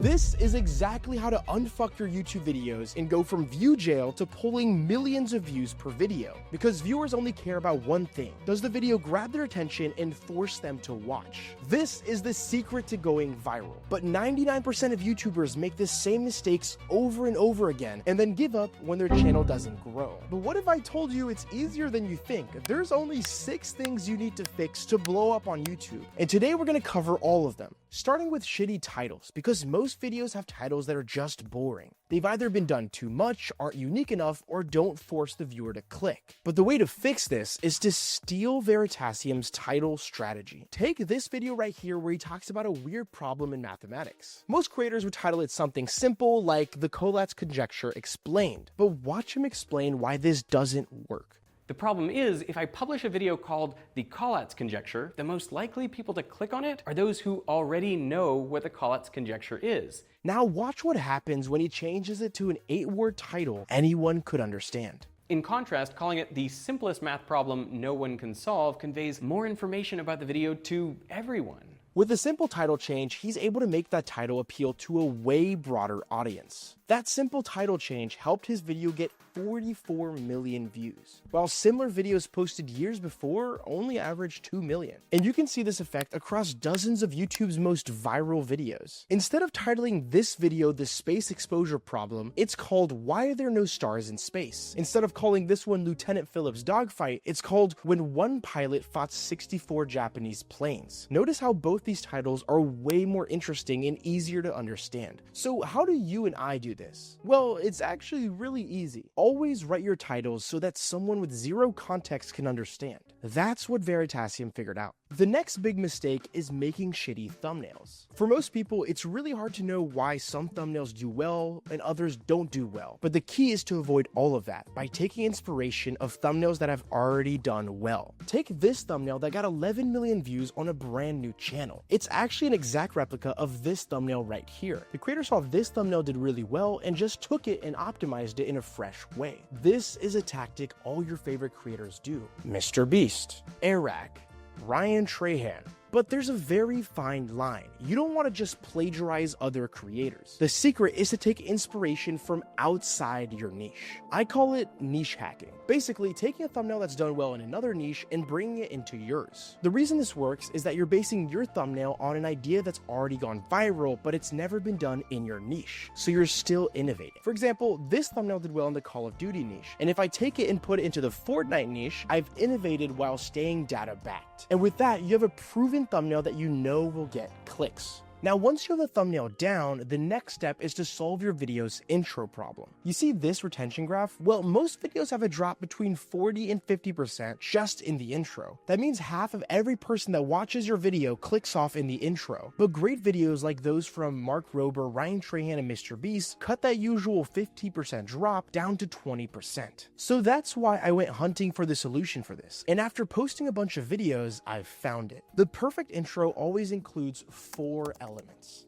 This is exactly how to unfuck your YouTube videos and go from view jail to pulling millions of views per video. Because viewers only care about one thing. Does the video grab their attention and force them to watch? This is the secret to going viral. But 99% of YouTubers make the same mistakes over and over again and then give up when their channel doesn't grow. But what if I told you it's easier than you think? There's only 6 things you need to fix to blow up on YouTube. And today we're going to cover all of them. Starting with shitty titles, because most videos have titles that are just boring. They've either been done too much, aren't unique enough, or don't force the viewer to click. But the way to fix this is to steal Veritasium's title strategy. Take this video right here where he talks about a weird problem in mathematics. Most creators would title it something simple like the Collatz conjecture explained, but watch him explain why this doesn't work. The problem is, if I publish a video called the Collatz conjecture, the most likely people to click on it are those who already know what the Collatz conjecture is. Now watch what happens when he changes it to an 8-word title anyone could understand. In contrast, calling it the simplest math problem no one can solve conveys more information about the video to everyone. With a simple title change, he's able to make that title appeal to a way broader audience. That simple title change helped his video get 44 million views, while similar videos posted years before only averaged 2 million. And you can see this effect across dozens of YouTube's most viral videos. Instead of titling this video the space exposure problem, it's called Why Are There No Stars in Space? Instead of calling this one Lieutenant Phillips dogfight, it's called When One Pilot Fought 64 Japanese Planes. Notice how both these titles are way more interesting and easier to understand. So how do you and I do this? Well, it's actually really easy. Always write your titles so that someone with zero context can understand. That's what Veritasium figured out. The next big mistake is making shitty thumbnails. For most people, it's really hard to know why some thumbnails do well and others don't do well. But the key is to avoid all of that by taking inspiration of thumbnails that have already done well. Take this thumbnail that got 11 million views on a brand new channel. It's actually an exact replica of this thumbnail right here. The creator saw this thumbnail did really well and just took it and optimized it in a fresh way. This is a tactic all your favorite creators do. Mr. Beast, Eric, Ryan Trahan. But there's a very fine line. You don't want to just plagiarize other creators. The secret is to take inspiration from outside your niche. I call it niche hacking. Basically, taking a thumbnail that's done well in another niche and bringing it into yours. The reason this works is that you're basing your thumbnail on an idea that's already gone viral, but it's never been done in your niche. So you're still innovating. For example, this thumbnail did well in the Call of Duty niche. And if I take it and put it into the Fortnite niche, I've innovated while staying data backed. And with that, you have a proven thumbnail that you know will get clicks. Now, once you have the thumbnail down, the next step is to solve your video's intro problem. You see this retention graph? Well, most videos have a drop between 40 and 50% just in the intro. That means half of every person that watches your video clicks off in the intro. But great videos like those from Mark Rober, Ryan Trahan, and Mr. Beast cut that usual 50% drop down to 20%. So that's why I went hunting for the solution for this. And after posting a bunch of videos, I've found it. The perfect intro always includes 4 elements.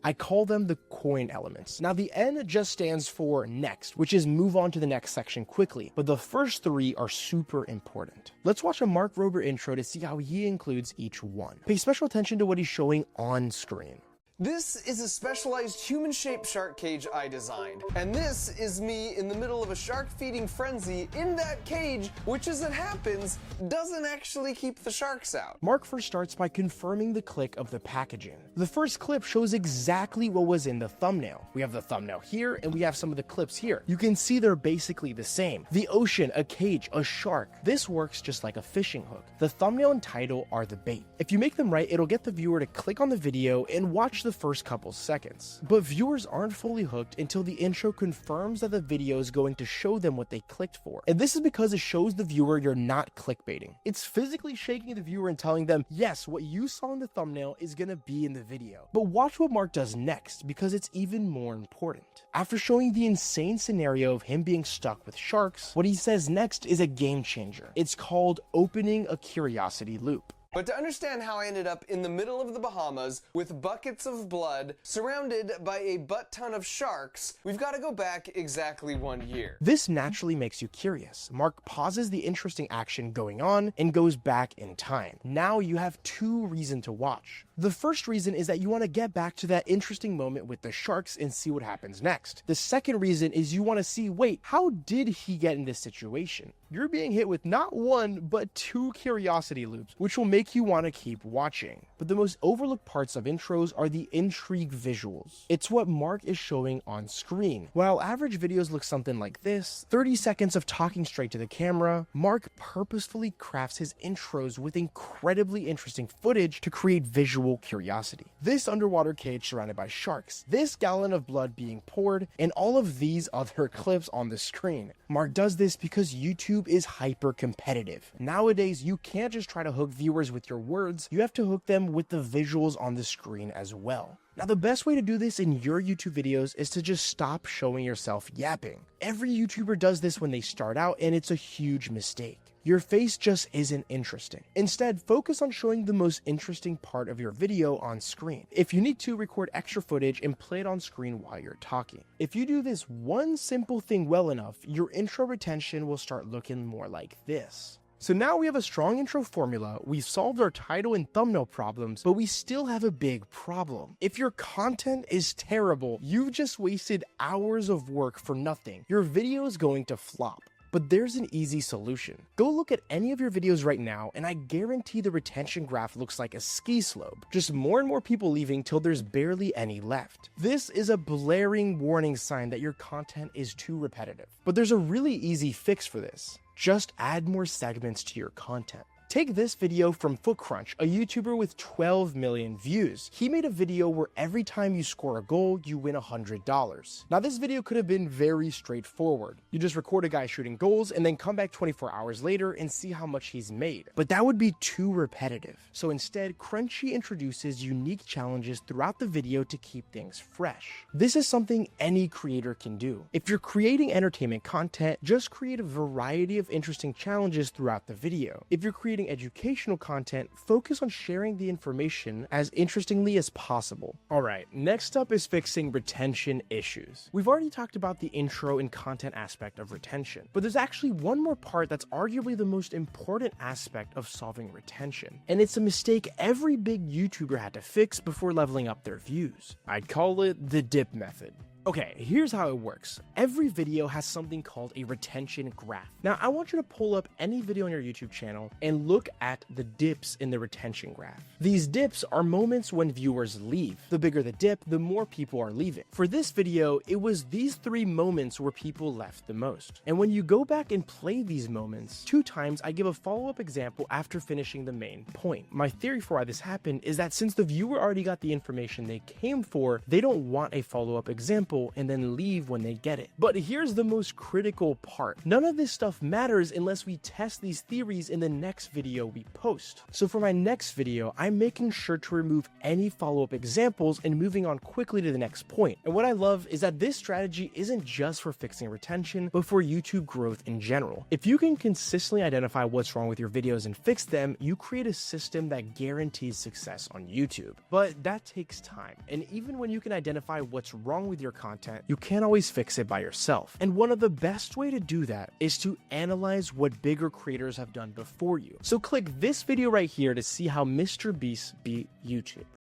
I call them the coin elements. Now the N just stands for next, which is move on to the next section quickly, but the first 3 are super important. Let's watch a Mark Rober intro to see how he includes each one. Pay special attention to what he's showing on screen. This is a specialized human-shaped shark cage I designed. And this is me in the middle of a shark-feeding frenzy in that cage, which as it happens, doesn't actually keep the sharks out. Mark first starts by confirming the click of the packaging. The first clip shows exactly what was in the thumbnail. We have the thumbnail here, and we have some of the clips here. You can see they're basically the same. The ocean, a cage, a shark. This works just like a fishing hook. The thumbnail and title are the bait. If you make them right, it'll get the viewer to click on the video and watch the first couple seconds. But viewers aren't fully hooked until the intro confirms that the video is going to show them what they clicked for. And this is because it shows the viewer you're not clickbaiting. It's physically shaking the viewer and telling them, yes, what you saw in the thumbnail is gonna be in the video. But watch what Mark does next, because it's even more important. After showing the insane scenario of him being stuck with sharks, what he says next is a game changer. It's called opening a curiosity loop. But to understand how I ended up in the middle of the Bahamas with buckets of blood, surrounded by a butt-ton of sharks, we've got to go back exactly 1 year. This naturally makes you curious. Mark pauses the interesting action going on and goes back in time. Now you have 2 reasons to watch. The first reason is that you want to get back to that interesting moment with the sharks and see what happens next. The second reason is you want to see, wait, how did he get in this situation? You're being hit with not one, but 2 curiosity loops, which will make you want to keep watching. But the most overlooked parts of intros are the intrigue visuals. It's what Mark is showing on screen. While average videos look something like this, 30 seconds of talking straight to the camera, Mark purposefully crafts his intros with incredibly interesting footage to create visual curiosity. This underwater cage surrounded by sharks, this gallon of blood being poured, and all of these other clips on the screen. Mark does this because YouTube is hyper competitive. Nowadays, you can't just try to hook viewers with your words, you have to hook them with the visuals on the screen as well. Now, the best way to do this in your YouTube videos is to just stop showing yourself yapping. Every YouTuber does this when they start out, and it's a huge mistake. Your face just isn't interesting. Instead, focus on showing the most interesting part of your video on screen. If you need to, record extra footage and play it on screen while you're talking. If you do this one simple thing well enough, your intro retention will start looking more like this. So now we have a strong intro formula, we've solved our title and thumbnail problems, but we still have a big problem. If your content is terrible, you've just wasted hours of work for nothing. Your video is going to flop. But there's an easy solution. Go look at any of your videos right now, and I guarantee the retention graph looks like a ski slope. Just more and more people leaving till there's barely any left. This is a blaring warning sign that your content is too repetitive. But there's a really easy fix for this. Just add more segments to your content. Take this video from FootCrunch, a YouTuber with 12 million views. He made a video where every time you score a goal, you win $100. Now, this video could have been very straightforward. You just record a guy shooting goals and then come back 24 hours later and see how much he's made. But that would be too repetitive. So instead, Crunchy introduces unique challenges throughout the video to keep things fresh. This is something any creator can do. If you're creating entertainment content, just create a variety of interesting challenges throughout the video. If you're creating educational content, focus on sharing the information as interestingly as possible. Alright, next up is fixing retention issues. We've already talked about the intro and content aspect of retention, but there's actually one more part that's arguably the most important aspect of solving retention. And it's a mistake every big YouTuber had to fix before leveling up their views. I'd call it the dip method. Okay, here's how it works. Every video has something called a retention graph. Now, I want you to pull up any video on your YouTube channel and look at the dips in the retention graph. These dips are moments when viewers leave. The bigger the dip, the more people are leaving. For this video, it was these 3 moments where people left the most. And when you go back and play these moments, 2 times I give a follow-up example after finishing the main point. My theory for why this happened is that since the viewer already got the information they came for, they don't want a follow-up example and then leave when they get it. But here's the most critical part. None of this stuff matters unless we test these theories in the next video we post. So for my next video, I'm making sure to remove any follow-up examples and moving on quickly to the next point. And what I love is that this strategy isn't just for fixing retention, but for YouTube growth in general. If you can consistently identify what's wrong with your videos and fix them, you create a system that guarantees success on YouTube. But that takes time. And even when you can identify what's wrong with your content, you can't always fix it by yourself. And one of the best way to do that is to analyze what bigger creators have done before you. So click this video right here to see how Mr. Beast beat YouTube.